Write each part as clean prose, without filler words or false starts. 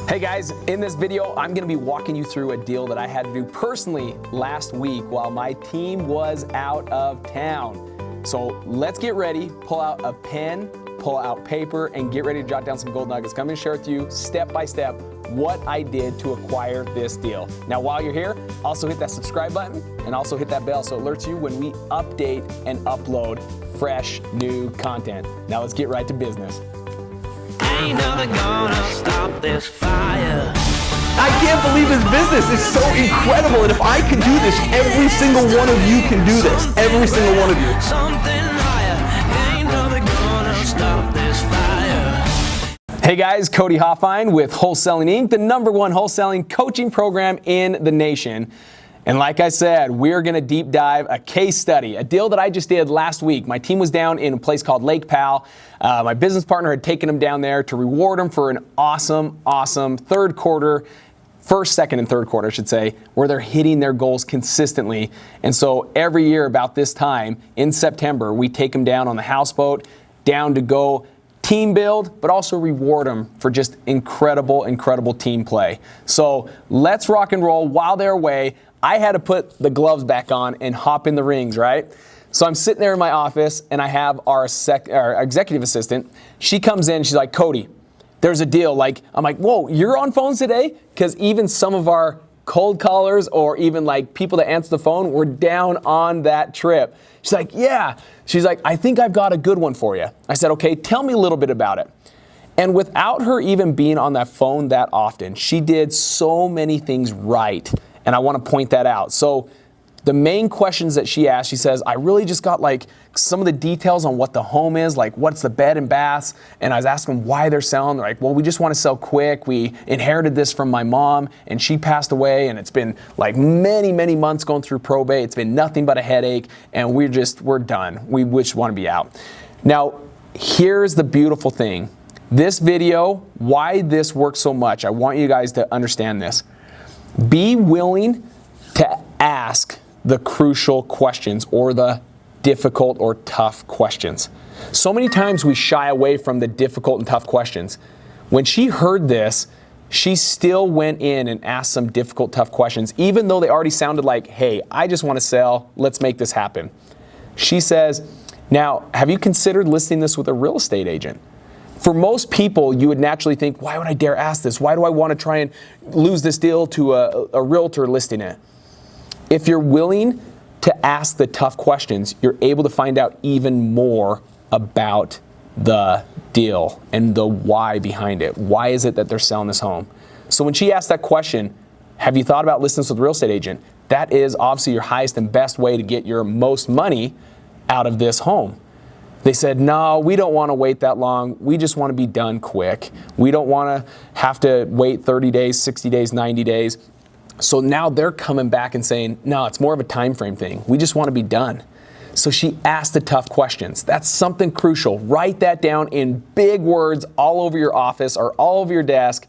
Hey guys, in this video, I'm gonna be walking you through a deal that I had to do personally last week while my team was out of town. So let's get ready, pull out a pen, pull out paper, and get ready to jot down some gold nuggets. I'm gonna share with you step by step what I did to acquire this deal. Now, while you're here, also hit that subscribe button and also hit that bell so it alerts you when we update and upload fresh new content. Now let's get right to business. Ain't nothing gonna stop this fire. I can't believe his business is so incredible, and if I can do this, every single one of you can do this. Every single one of you. Something higher. Ain't nothing gonna stop this fire. Hey guys, Cody Hofhine with Wholesaling Inc., the #1 wholesaling coaching program in the nation. And like I said, we're gonna deep dive a case study, a deal that I just did last week. My team was down in a place called Lake Powell. My business partner had taken them down there to reward them for an awesome third quarter, first, second, and third quarter, I should say, where they're hitting their goals consistently. And so every year about this time in September, we take them down on the houseboat, down to go team build, but also reward them for just incredible team play. So let's rock and roll. While they're away, I had to put the gloves back on and hop in the rings, right? So I'm sitting there in my office and I have our executive assistant. She comes in, she's like, Cody, there's a deal. I'm like, whoa, you're on phones today? Because even some of our cold callers or even like people that answer the phone were down on that trip. She's like, yeah. She's like, I think I've got a good one for you. I said, okay, tell me a little bit about it. And without her even being on that phone that often, she did so many things right. And I want to point that out. So the main questions that she asked, she says, I really just got like some of the details on what the home is, like what's the bed and baths. And I was asking them why they're selling. They're like, well, we just want to sell quick. We inherited this from my mom and she passed away. And it's been like many months going through probate. It's been nothing but a headache. And we're done. We just want to be out. Now, here's the beautiful thing. This video, why this works so much, I want you guys to understand this. Be willing to ask the crucial questions or the difficult or tough questions. So many times we shy away from the difficult and tough questions. When she heard this, she still went in and asked some difficult, tough questions, even though they already sounded like, hey, I just want to sell, let's make this happen. She says, now, have you considered listing this with a real estate agent? For most people, you would naturally think, why would I dare ask this? Why do I want to try and lose this deal to a realtor listing it? If you're willing to ask the tough questions, you're able to find out even more about the deal and the why behind it. Why is it that they're selling this home? So when she asked that question, have you thought about listing this with a real estate agent? That is obviously your highest and best way to get your most money out of this home. They said, no, we don't want to wait that long. We just want to be done quick. We don't want to have to wait 30 days, 60 days, 90 days. So now they're coming back and saying, no, it's more of a time frame thing. We just want to be done. So she asked the tough questions. That's something crucial. Write that down in big words all over your office or all over your desk.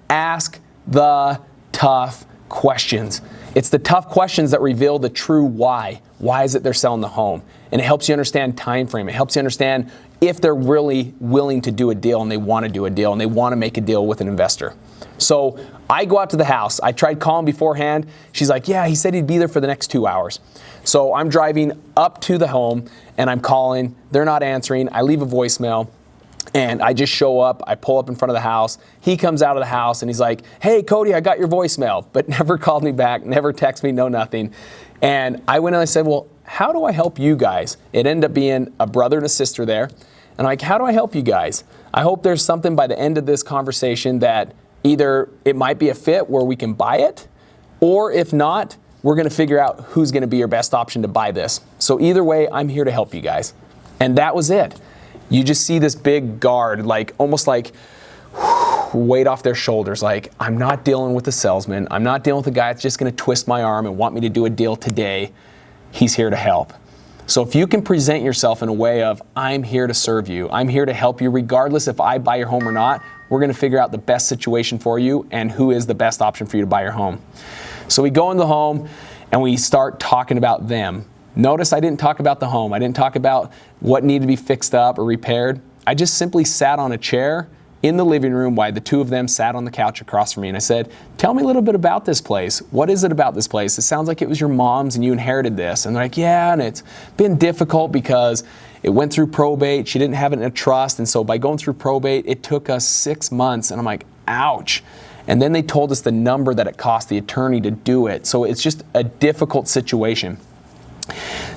Ask the tough questions. It's the tough questions that reveal the true why. Why is it they're selling the home? And it helps you understand time frame. It helps you understand if they're really willing to do a deal and they want to do a deal and they want to make a deal with an investor. So I go out to the house. I tried calling beforehand. She's like, yeah, he said he'd be there for the next 2 hours. So I'm driving up to the home and I'm calling. They're not answering. I leave a voicemail. And I just show up, I pull up in front of the house. He comes out of the house and he's like, hey, Cody, I got your voicemail, but never called me back, never texted me, no nothing. And I went and I said, well, how do I help you guys? It ended up being a brother and a sister there. And I'm like, how do I help you guys? I hope there's something by the end of this conversation that either it might be a fit where we can buy it, or if not, we're gonna figure out who's gonna be your best option to buy this. So either way, I'm here to help you guys. And that was it. You just see this big guard, like almost like weight off their shoulders. Like, I'm not dealing with a salesman. I'm not dealing with a guy that's just gonna twist my arm and want me to do a deal today. He's here to help. So if you can present yourself in a way of, I'm here to serve you, I'm here to help you, regardless if I buy your home or not, we're gonna figure out the best situation for you and who is the best option for you to buy your home. So we go in the home and we start talking about them. Notice I didn't talk about the home. I didn't talk about what needed to be fixed up or repaired. I just simply sat on a chair in the living room while the two of them sat on the couch across from me. And I said, tell me a little bit about this place. What is it about this place? It sounds like it was your mom's and you inherited this. And they're like, yeah, and it's been difficult because it went through probate. She didn't have it in a trust. And so by going through probate, it took us 6 months. And I'm like, ouch. And then they told us the number that it cost the attorney to do it. So it's just a difficult situation.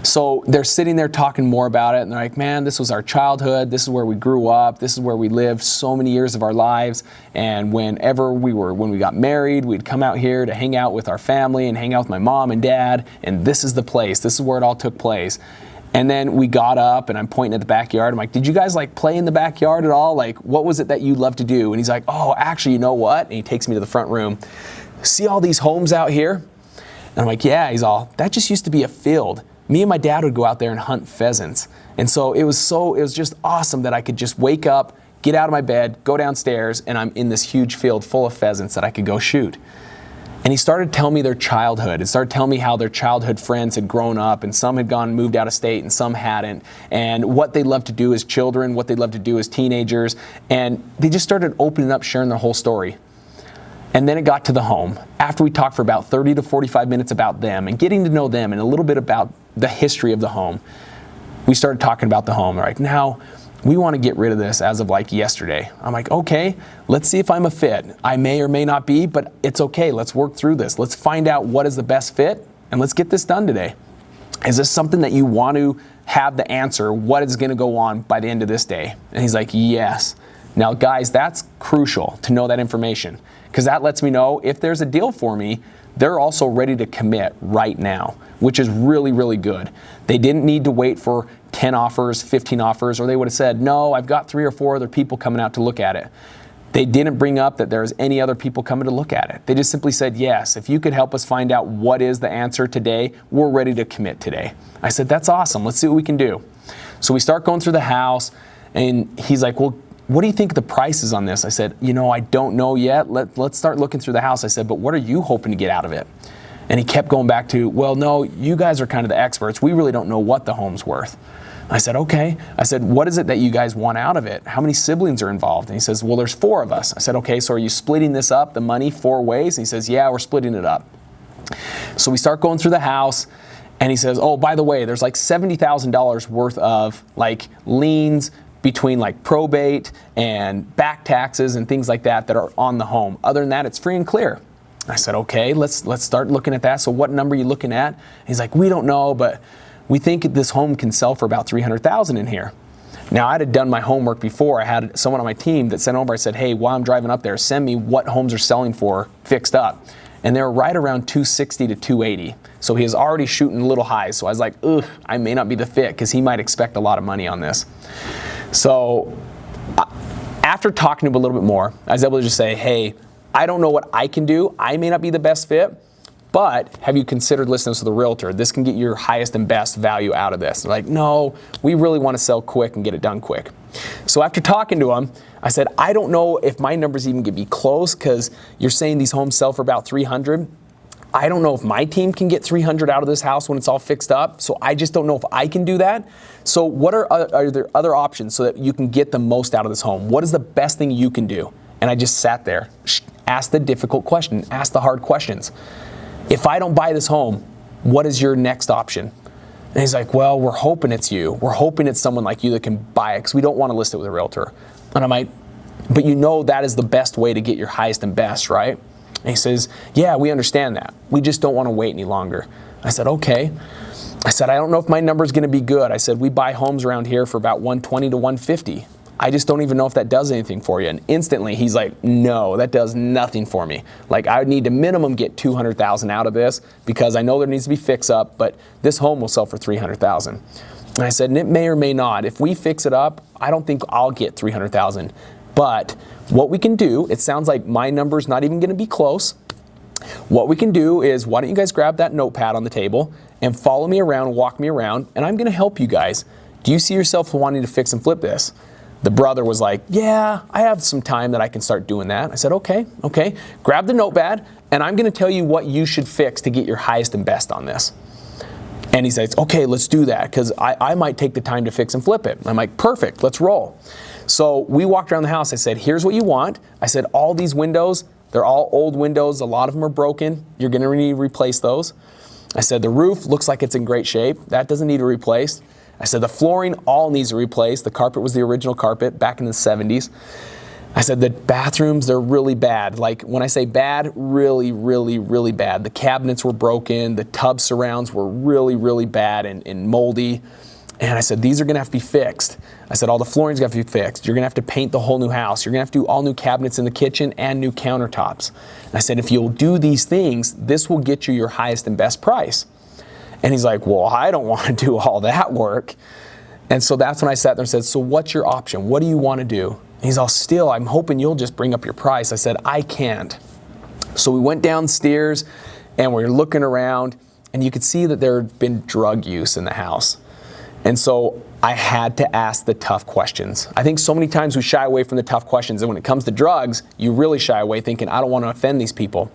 So they're sitting there talking more about it, and they're like, man, this was our childhood. This is where we grew up. This is where we lived so many years of our lives. And when we got married, we'd come out here to hang out with our family and hang out with my mom and dad. And this is the place. This is where it all took place. And then we got up, and I'm pointing at the backyard. I'm like, did you guys like play in the backyard at all? Like, what was it that you loved to do? And he's like, oh, actually, you know what? And he takes me to the front room. See all these homes out here? And I'm like, yeah. He's all, that just used to be a field. Me and my dad would go out there and hunt pheasants. And so it was just awesome that I could just wake up, get out of my bed, go downstairs, and I'm in this huge field full of pheasants that I could go shoot. And he started telling me their childhood. He started telling me how their childhood friends had grown up, and some had gone and moved out of state and some hadn't, and what they loved to do as children, what they loved to do as teenagers. And they just started opening up, sharing their whole story. And then it got to the home. After we talked for about 30 to 45 minutes about them and getting to know them and a little bit about the history of the home, we started talking about the home. They're like, now, we want to get rid of this as of like yesterday. I'm like, okay, let's see if I'm a fit. I may or may not be, but it's okay. Let's work through this. Let's find out what is the best fit, and let's get this done today. Is this something that you want to have the answer, what is going to go on by the end of this day? And he's like, yes. Now, guys, that's crucial to know that information, because that lets me know if there's a deal for me, they're also ready to commit right now, which is really, really good. They didn't need to wait for 10 offers, 15 offers, or they would have said, no, I've got 3 or 4 other people coming out to look at it. They didn't bring up that there's any other people coming to look at it. They just simply said, yes, if you could help us find out what is the answer today, we're ready to commit today. I said, that's awesome. Let's see what we can do. So we start going through the house, and he's like, well, what do you think the price is on this? I said, I don't know yet. Let's start looking through the house. I said, but what are you hoping to get out of it? And he kept going back to, well, no, you guys are kind of the experts. We really don't know what the home's worth. I said, okay. I said, what is it that you guys want out of it? How many siblings are involved? And he says, well, there's 4 of us. I said, okay, so are you splitting this up, the money, 4 ways? And he says, yeah, we're splitting it up. So we start going through the house, and he says, oh, by the way, there's like $70,000 worth of like liens between like probate and back taxes and things like that that are on the home. Other than that, it's free and clear. I said, okay, let's start looking at that. So what number are you looking at? He's like, we don't know, but we think this home can sell for about $300,000 in here. Now, I had done my homework before. I had someone on my team that sent over. I said, hey, while I'm driving up there, send me what homes are selling for fixed up. And they were right around 260 to 280. So he was already shooting a little high. So I was like, ugh, I may not be the fit, because he might expect a lot of money on this. So after talking to him a little bit more, I was able to just say, hey, I don't know what I can do. I may not be the best fit, but have you considered listening to the realtor? This can get your highest and best value out of this. They're like, no, we really want to sell quick and get it done quick. So after talking to him, I said, I don't know if my numbers even could be close, because you're saying these homes sell for about 300. I don't know if my team can get 300 out of this house when it's all fixed up. So I just don't know if I can do that. So what are there other options so that you can get the most out of this home? What is the best thing you can do? And I just sat there, asked the difficult question, asked the hard questions. If I don't buy this home, what is your next option? And he's like, well, we're hoping it's you. We're hoping it's someone like you that can buy it, because we don't want to list it with a realtor. And I'm like, but that is the best way to get your highest and best, right? And he says, yeah, we understand that. We just don't want to wait any longer. I said, okay. I said, I don't know if my number is going to be good. I said, we buy homes around here for about 120 to 150. I just don't even know if that does anything for you. And instantly he's like, no, that does nothing for me. Like, I would need to minimum get 200,000 out of this, because I know there needs to be fix up, but this home will sell for 300,000. And I said, and it may or may not. If we fix it up, I don't think I'll get 300,000. But what we can do, it sounds like my number's not even going to be close. What we can do is, why don't you guys grab that notepad on the table and follow me around, walk me around, and I'm going to help you guys. Do you see yourself wanting to fix and flip this? The brother was like, yeah, I have some time that I can start doing that. I said, okay. Grab the notepad, and I'm going to tell you what you should fix to get your highest and best on this. And he says, okay, let's do that, because I might take the time to fix and flip it. I'm like, perfect, let's roll. So we walked around the house. I said, here's what you want. I said, all these windows, they're all old windows. A lot of them are broken. You're going to need to replace those. I said, the roof looks like it's in great shape. That doesn't need to be replaced. I said, the flooring all needs to be replaced. The carpet was the original carpet back in the 70s. I said, the bathrooms, they're really bad. Like when I say bad, really, really, really bad. The cabinets were broken. The tub surrounds were really, really bad and moldy. And I said, these are gonna have to be fixed. I said, all the flooring's got to be fixed. You're gonna have to paint the whole new house. You're gonna have to do all new cabinets in the kitchen and new countertops. And I said, if you'll do these things, this will get you your highest and best price. And he's like, well, I don't want to do all that work. And so that's when I sat there and said, so what's your option? What do you want to do? And he's all, still, I'm hoping you'll just bring up your price. I said, I can't. So we went downstairs and we were looking around, and you could see that there had been drug use in the house. And so I had to ask the tough questions. I think so many times we shy away from the tough questions, and when it comes to drugs, you really shy away thinking, I don't want to offend these people.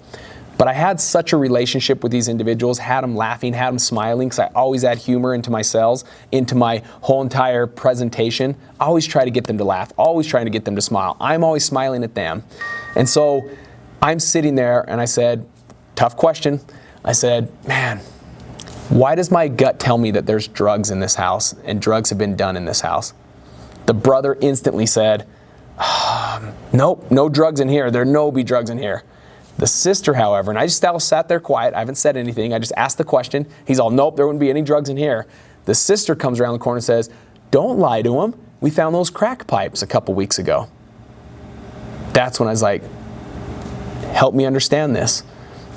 But I had such a relationship with these individuals, had them laughing, had them smiling, because I always add humor into my sales, into my whole entire presentation. I always try to get them to laugh, always trying to get them to smile. I'm always smiling at them. And so I'm sitting there and I said, tough question. I said, man, why does my gut tell me that there's drugs in this house and drugs have been done in this house? The brother instantly said, nope, no drugs in here. There no be drugs in here. The sister, however, and I just sat there quiet. I haven't said anything. I just asked the question. He's all, nope, there wouldn't be any drugs in here. The sister comes around the corner and says, don't lie to him. We found those crack pipes a couple weeks ago. That's when I was like, help me understand this.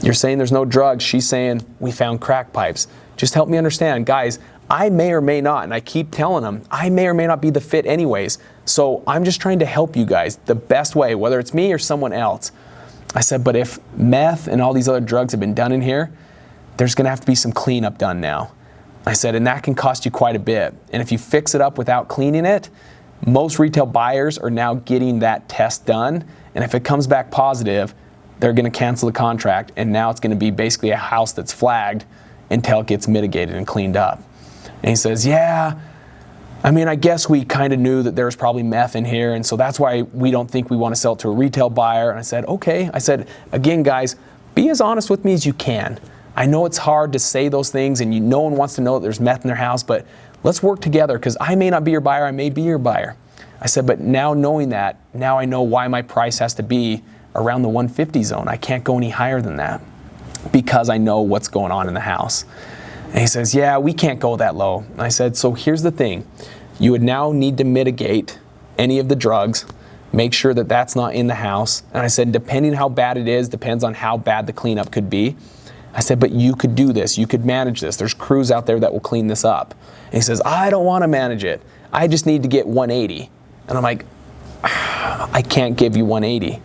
You're saying there's no drugs. She's saying we found crack pipes. Just help me understand. Guys, I may or may not, and I keep telling them, I may or may not be the fit anyways. So I'm just trying to help you guys the best way, whether it's me or someone else. I said, but if meth and all these other drugs have been done in here, there's gonna have to be some cleanup done now. I said, and that can cost you quite a bit. And if you fix it up without cleaning it, most retail buyers are now getting that test done. And if it comes back positive, they're gonna cancel the contract. And now it's gonna be basically a house that's flagged until it gets mitigated and cleaned up. And he says, yeah, I mean, I guess we kind of knew that there was probably meth in here, and so that's why we don't think we want to sell it to a retail buyer. And I said, okay. I said, again, guys, be as honest with me as you can. I know it's hard to say those things, and no one wants to know that there's meth in their house, but let's work together, because I may not be your buyer, I may be your buyer. I said, but now knowing that, now I know why my price has to be around the 150 zone. I can't go any higher than that, because I know what's going on in the house. And he says, yeah, we can't go that low. And I said, so here's the thing. You would now need to mitigate any of the drugs, make sure that that's not in the house. And I said, depending how bad it is, depends on how bad the cleanup could be. I said, but you could do this. You could manage this. There's crews out there that will clean this up. And he says, I don't want to manage it. I just need to get 180. And I'm like, I can't give you 180.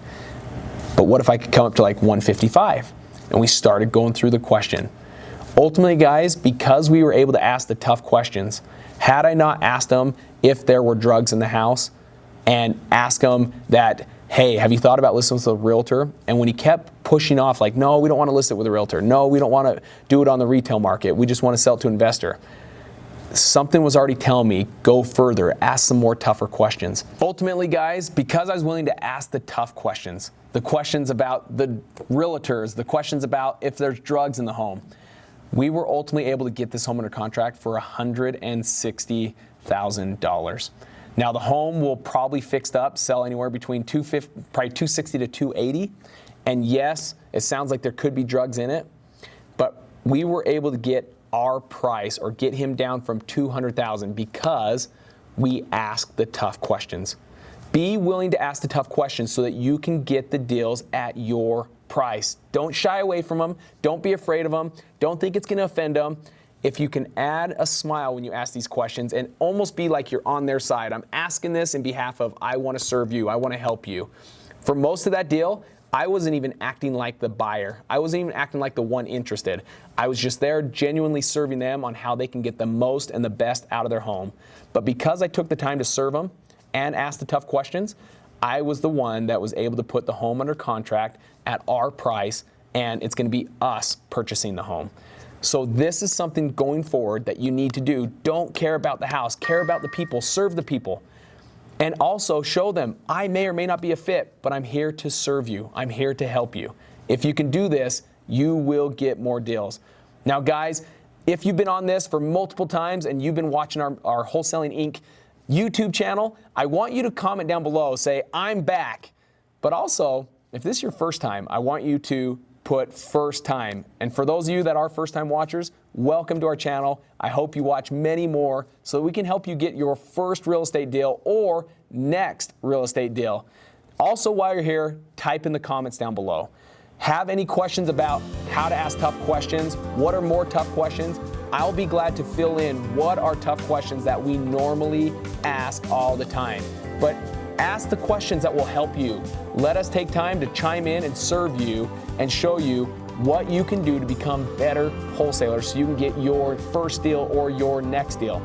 But what if I could come up to like 155? And we started going through the question. Ultimately, guys, because we were able to ask the tough questions, had I not asked them if there were drugs in the house and ask them that, hey, have you thought about listing with a realtor? And when he kept pushing off like, no, we don't want to list it with a realtor. No, we don't want to do it on the retail market. We just want to sell it to an investor. Something was already telling me, go further, ask some more tougher questions. Ultimately, guys, because I was willing to ask the tough questions, the questions about the realtors, the questions about if there's drugs in the home, we were ultimately able to get this home under contract for $160,000. Now the home will probably fixed up, sell anywhere between probably $260,000 to $280,000. And yes, it sounds like there could be drugs in it, but we were able to get our price or get him down from $200,000 because we asked the tough questions. Be willing to ask the tough questions so that you can get the deals at your price. Don't shy away from them. Don't be afraid of them. Don't think it's going to offend them. If you can add a smile when you ask these questions and almost be like you're on their side. I'm asking this in behalf of, I want to serve you. I want to help you. For most of that deal, I wasn't even acting like the buyer. I wasn't even acting like the one interested. I was just there genuinely serving them on how they can get the most and the best out of their home. But because I took the time to serve them and ask the tough questions, I was the one that was able to put the home under contract at our price, and it's going to be us purchasing the home. So this is something going forward that you need to do. Don't care about the house. Care about the people. Serve the people. And also show them, I may or may not be a fit, but I'm here to serve you. I'm here to help you. If you can do this, you will get more deals. Now, guys, if you've been on this for multiple times and you've been watching our Wholesaling Inc. YouTube channel, I want you to comment down below, say, I'm back. But also, if this is your first time, I want you to put first time. And for those of you that are first time watchers, welcome to our channel. I hope you watch many more so we can help you get your first real estate deal or next real estate deal. Also, while you're here, type in the comments down below. Have any questions about how to ask tough questions? What are more tough questions? I'll be glad to fill in what are tough questions that we normally ask all the time. But ask the questions that will help you. Let us take time to chime in and serve you and show you what you can do to become better wholesalers so you can get your first deal or your next deal.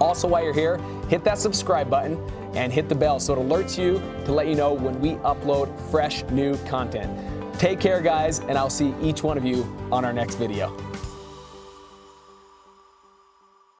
Also, while you're here, hit that subscribe button and hit the bell so it alerts you to let you know when we upload fresh new content. Take care, guys, and I'll see each one of you on our next video.